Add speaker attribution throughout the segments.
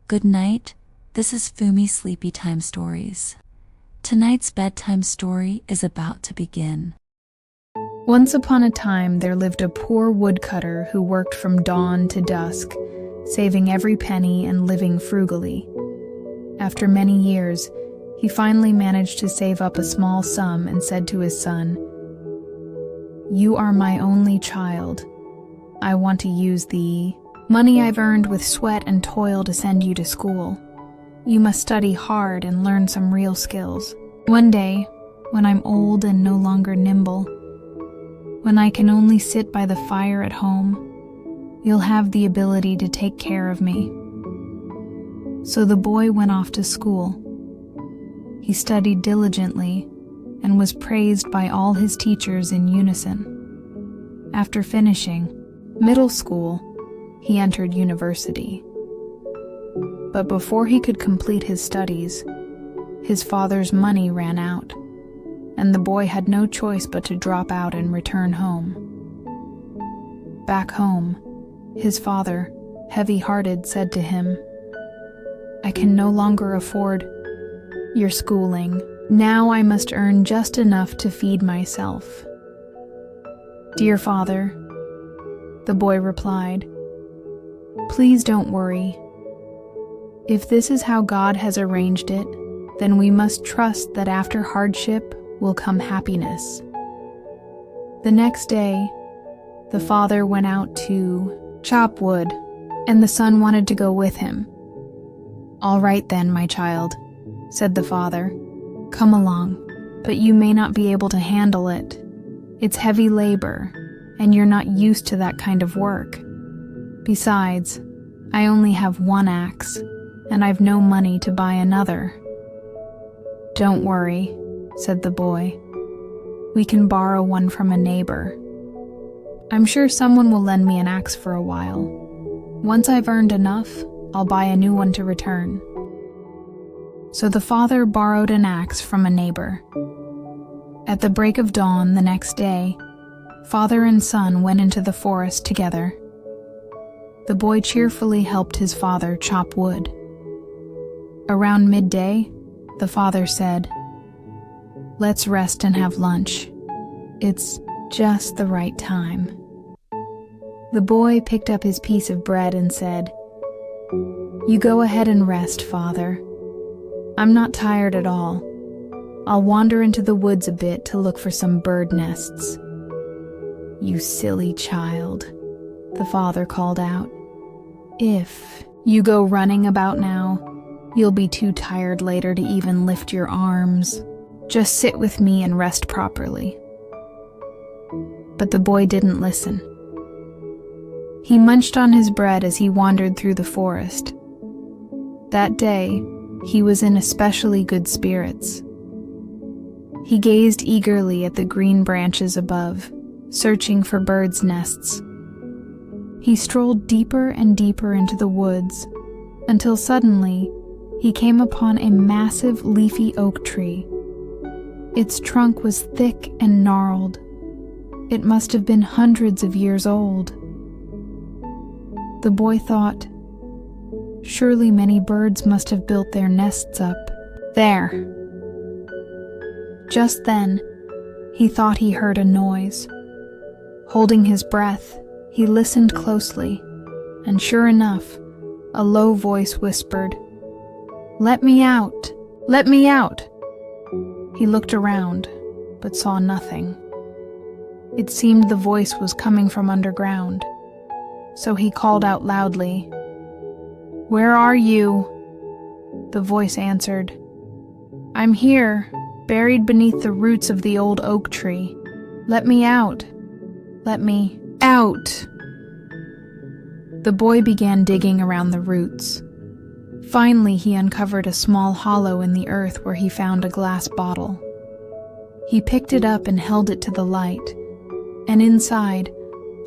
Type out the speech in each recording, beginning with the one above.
Speaker 1: Good night, this is Fumi Sleepy Time Stories. Tonight's bedtime story is about to begin.
Speaker 2: Once upon a time, there lived a poor woodcutter who worked from dawn to dusk, saving every penny and living frugally. After many years, he finally managed to save up a small sum and said to his son, "You are my only child. I want to use the money I've earned with sweat and toil to send you to school. You must study hard and learn some real skills. One day, when I'm old and no longer nimble, when I can only sit by the fire at home, you'll have the ability to take care of me." So the boy went off to school. He studied diligently and was praised by all his teachers in unison. After finishing middle school, he entered university. But before he could complete his studies, his father's money ran out, and the boy had no choice but to drop out and return home. Back home, his father, heavy-hearted, said to him, "I can no longer afford your schooling. Now I must earn just enough to feed myself." "Dear father," the boy replied, "please don't worry. If this is how God has arranged it, then we must trust that after hardship will come happiness." The next day, the father went out to chop wood, and the son wanted to go with him. "All right then, my child," said the father. "Come along, but you may not be able to handle it. It's heavy labor, and you're not used to that kind of work. Besides, I only have one axe, and I've no money to buy another." "Don't worry," said the boy. "We can borrow one from a neighbor. I'm sure someone will lend me an axe for a while. Once I've earned enough, I'll buy a new one to return." So the father borrowed an axe from a neighbor. At the break of dawn the next day, father and son went into the forest together. The boy cheerfully helped his father chop wood. Around midday, the father said, "Let's rest and have lunch. It's just the right time." The boy picked up his piece of bread and said, "You go ahead and rest, father. I'm not tired at all. I'll wander into the woods a bit to look for some bird nests." "You silly child," the father called out. "If you go running about now, you'll be too tired later to even lift your arms. Just sit with me and rest properly." But the boy didn't listen. He munched on his bread as he wandered through the forest. That day, he was in especially good spirits. He gazed eagerly at the green branches above, searching for birds' nests. He strolled deeper and deeper into the woods, until suddenly he came upon a massive leafy oak tree. Its trunk was thick and gnarled. It must have been hundreds of years old. The boy thought, surely many birds must have built their nests up there. Just then, he thought he heard a noise. Holding his breath, he listened closely, and sure enough, a low voice whispered, "Let me out! Let me out!" He looked around, but saw nothing. It seemed the voice was coming from underground, so he called out loudly, "Where are you?" The voice answered, "I'm here, buried beneath the roots of the old oak tree. Let me out. Let me out." The boy began digging around the roots. Finally, he uncovered a small hollow in the earth where he found a glass bottle. He picked it up and held it to the light, and inside,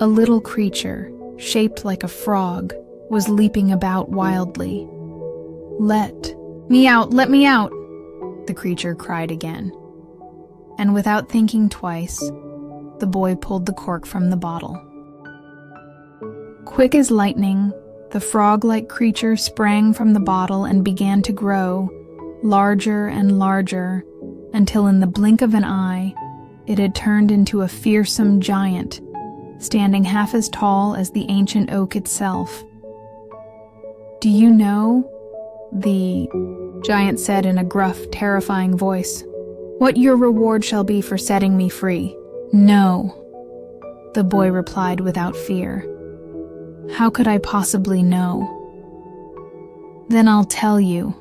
Speaker 2: a little creature, shaped like a frog, was leaping about wildly. "Let me out! Let me out!" the creature cried again. And without thinking twice, the boy pulled the cork from the bottle. Quick as lightning, The frog-like creature sprang from the bottle and began to grow, larger and larger, until in the blink of an eye, it had turned into a fearsome giant, standing half as tall as the ancient oak itself. "Do you know," the giant said in a gruff, terrifying voice, "what your reward shall be for setting me free?" "No," the boy replied without fear. "How could I possibly know?" "Then I'll tell you,"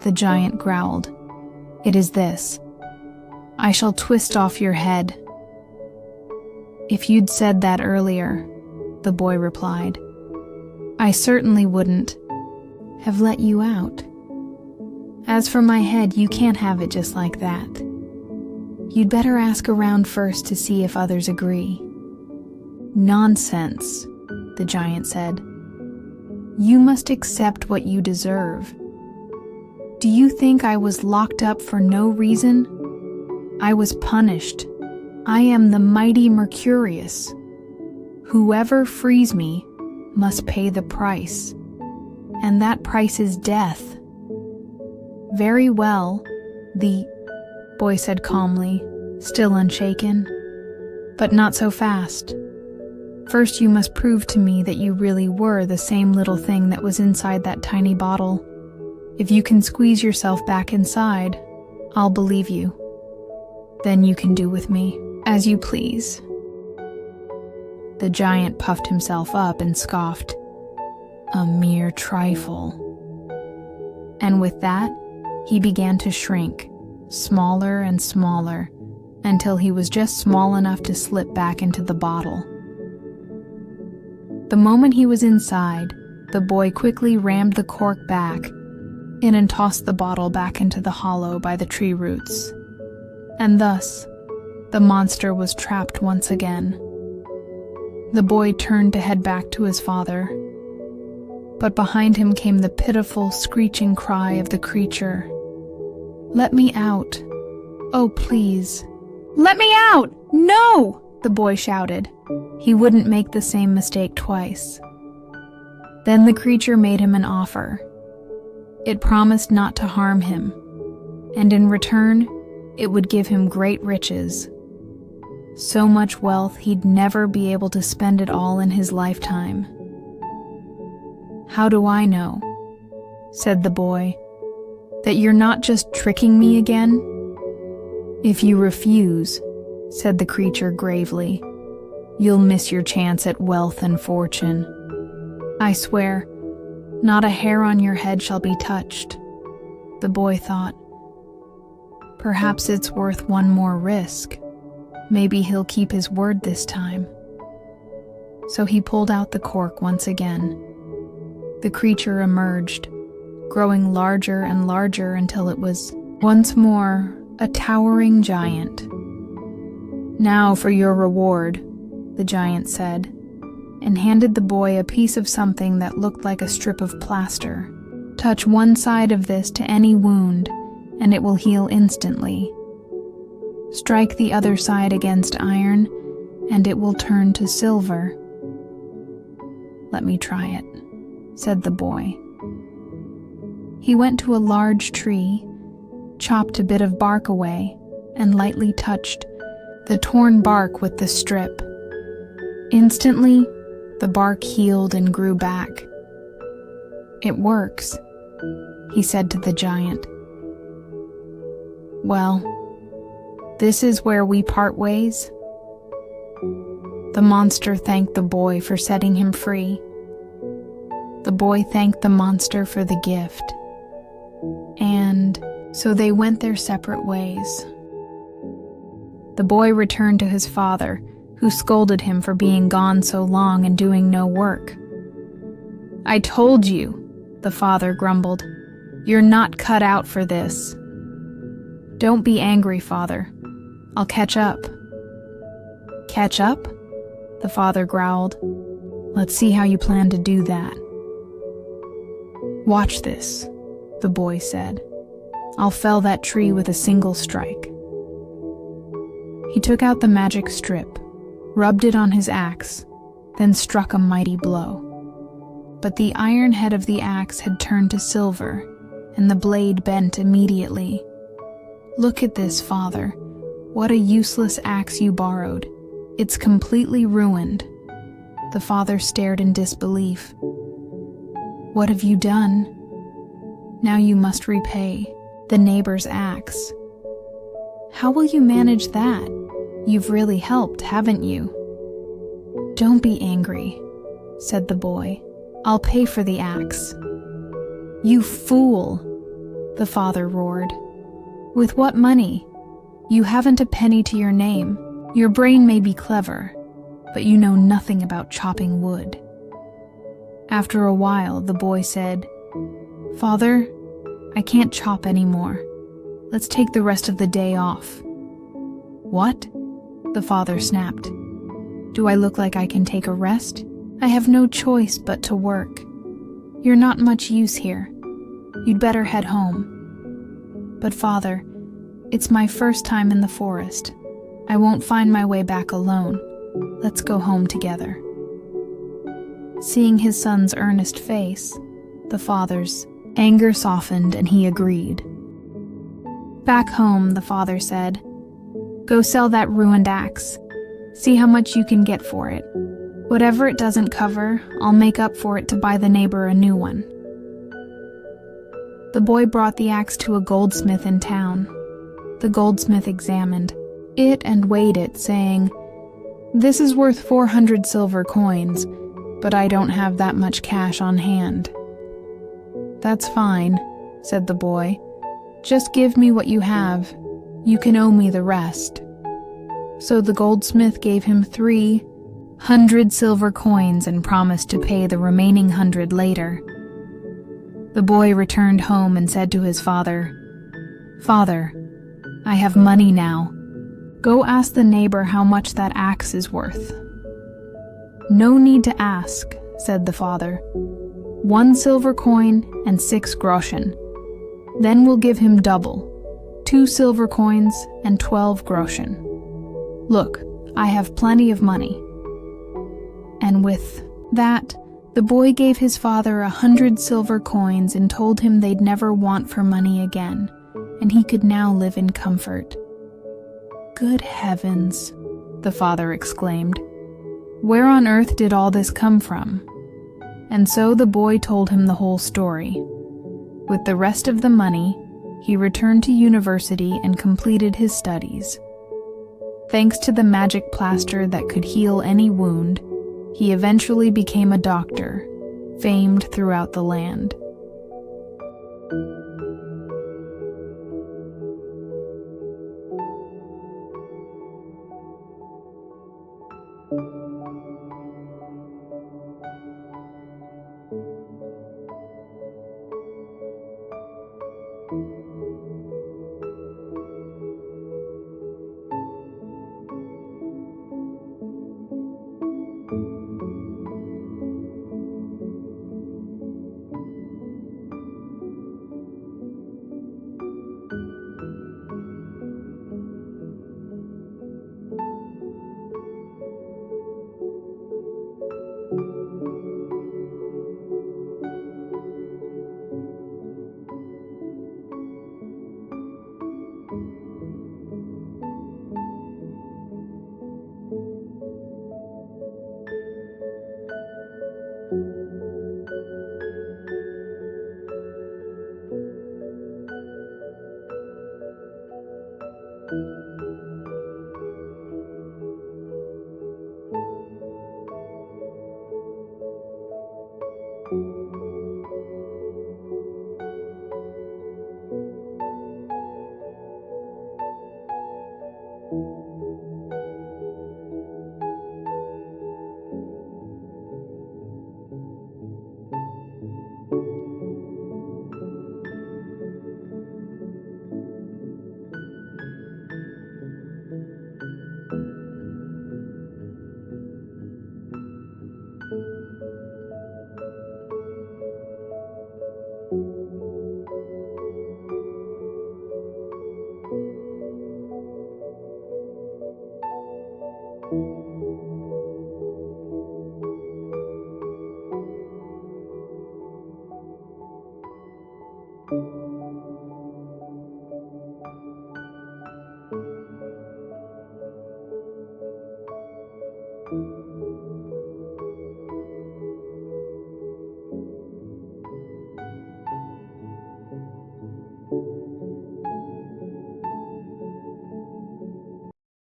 Speaker 2: the giant growled. "It is this. I shall twist off your head." "If you'd said that earlier," the boy replied, "I certainly wouldn't have let you out. As for my head, you can't have it just like that. You'd better ask around first to see if others agree." "Nonsense," the giant said. "You must accept what you deserve. Do you think I was locked up for no reason? I was punished. I am the mighty Mercurius. Whoever frees me must pay the price, and that price is death." "Very well," the boy said calmly, still unshaken. "But not so fast. First you must prove to me that you really were the same little thing that was inside that tiny bottle. If you can squeeze yourself back inside, I'll believe you. Then you can do with me as you please." The giant puffed himself up and scoffed, "A mere trifle." And with that, he began to shrink, smaller and smaller, until he was just small enough to slip back into the bottle. The moment he was inside, the boy quickly rammed the cork back in and tossed the bottle back into the hollow by the tree roots. And thus, the monster was trapped once again. The boy turned to head back to his father, but behind him came the pitiful, screeching cry of the creature. "Let me out. Oh, please. Let me out! No!" the boy shouted. He wouldn't make the same mistake twice. Then the creature made him an offer. It promised not to harm him, and in return, it would give him great riches. So much wealth he'd never be able to spend it all in his lifetime. "How do I know," said the boy, "that you're not just tricking me again?" "If you refuse," said the creature gravely, "you'll miss your chance at wealth and fortune. I swear, not a hair on your head shall be touched." The boy thought, "Perhaps it's worth one more risk. Maybe he'll keep his word this time." So he pulled out the cork once again. The creature emerged, growing larger and larger until it was, once more, a towering giant. "Now for your reward," the giant said, and handed the boy a piece of something that looked like a strip of plaster. "Touch one side of this to any wound, and it will heal instantly. Strike the other side against iron, and it will turn to silver." "Let me try it," said the boy. He went to a large tree, chopped a bit of bark away, and lightly touched the torn bark with the strip. Instantly, the bark healed and grew back. "It works," he said to the giant. "Well, this is where we part ways." The monster thanked the boy for setting him free. The boy thanked the monster for the gift. And so they went their separate ways. The boy returned to his father, who scolded him for being gone so long and doing no work. "I told you," the father grumbled. "You're not cut out for this." "Don't be angry, father. I'll catch up." "Catch up?" the father growled. "Let's see how you plan to do that." "Watch this," the boy said. "I'll fell that tree with a single strike." He took out the magic strip, rubbed it on his axe, then struck a mighty blow. But the iron head of the axe had turned to silver, and the blade bent immediately. "Look at this, Father. What a useless axe you borrowed. It's completely ruined." The father stared in disbelief. "What have you done?" "Now you must repay the neighbor's axe." "How will you manage that? You've really helped, haven't you?" "Don't be angry," said the boy. "I'll pay for the axe." "You fool!" the father roared. "With what money? You haven't a penny to your name. Your brain may be clever, but you know nothing about chopping wood." After a while, the boy said, "Father, I can't chop anymore. Let's take the rest of the day off." "What?" the father snapped. "Do I look like I can take a rest? I have no choice but to work. You're not much use here. You'd better head home." "But Father, it's my first time in the forest. I won't find my way back alone. Let's go home together." Seeing his son's earnest face, the father's anger softened and he agreed. Back home, the father said, "Go sell that ruined axe. See how much you can get for it. Whatever it doesn't cover, I'll make up for it to buy the neighbor a new one." The boy brought the axe to a goldsmith in town. The goldsmith examined it and weighed it, saying, "This is worth 400 silver coins, but I don't have that much cash on hand." "That's fine," said the boy. "Just give me what you have. You can owe me the rest." So the goldsmith gave him 300 silver coins and promised to pay the remaining 100 later. The boy returned home and said to his father, "Father, I have money now. Go ask the neighbor how much that axe is worth." "No need to ask," said the father. 1 silver coin and 6 groschen. Then we'll give him double, 2 silver coins and 12 groschen. Look, I have plenty of money." And with that, the boy gave his father 100 silver coins and told him they'd never want for money again, and he could now live in comfort. "Good heavens," the father exclaimed. "Where on earth did all this come from?" And so the boy told him the whole story. With the rest of the money, he returned to university and completed his studies. Thanks to the magic plaster that could heal any wound, he eventually became a doctor, famed throughout the land.